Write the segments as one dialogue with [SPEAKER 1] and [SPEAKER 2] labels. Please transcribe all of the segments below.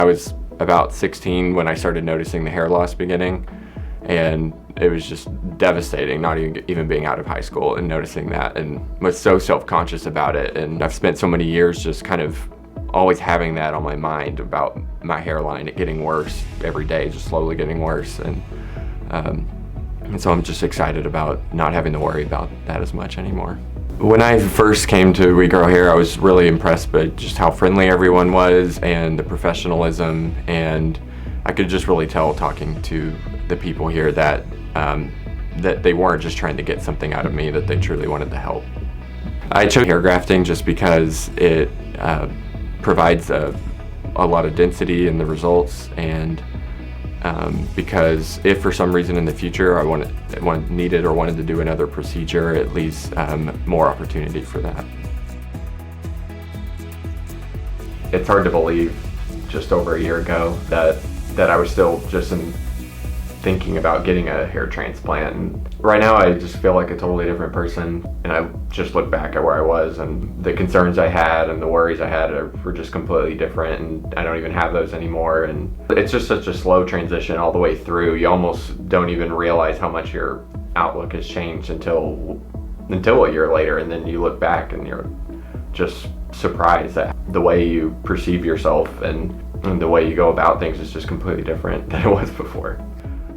[SPEAKER 1] I was about 16 when I started noticing the hair loss beginning, and it was just devastating, not even being out of high school and noticing that, and was so self-conscious about it. And I've spent so many years just kind of always having that on my mind about my hairline, it getting worse every day, just slowly getting worse. And so I'm just excited about not having to worry about that as much anymore. When I first came to We Grow Hair, I was really impressed by just how friendly everyone was and the professionalism, and I could just really tell talking to the people here that that they weren't just trying to get something out of me, that they truly wanted to help. I chose hair grafting just because it provides a lot of density in the results, and because if for some reason in the future I needed or wanted to do another procedure, it leaves more opportunity for that. It's hard to believe just over a year ago that I was still just thinking about getting a hair transplant. And right now I just feel like a totally different person, and I just look back at where I was, and the concerns I had and the worries I had were just completely different, and I don't even have those anymore. And it's just such a slow transition all the way through. You almost don't even realize how much your outlook has changed until a year later, and then you look back and you're just surprised that the way you perceive yourself and the way you go about things is just completely different than it was before.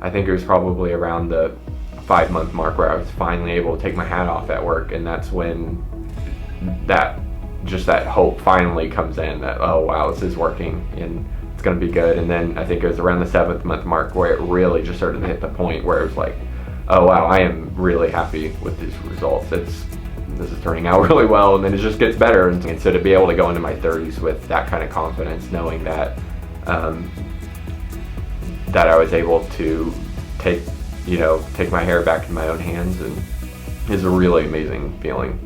[SPEAKER 1] I think it was probably around the 5-month mark where I was finally able to take my hat off at work, and that's when that hope finally comes in that, oh wow, this is working and it's gonna be good. And then I think it was around the 7th month mark where it really just started to hit the point where it was like, oh wow, I am really happy with these results. This is turning out really well, and then it just gets better. And so to be able to go into my 30s with that kind of confidence, knowing that that I was able to take my hair back in my own hands, and is a really amazing feeling.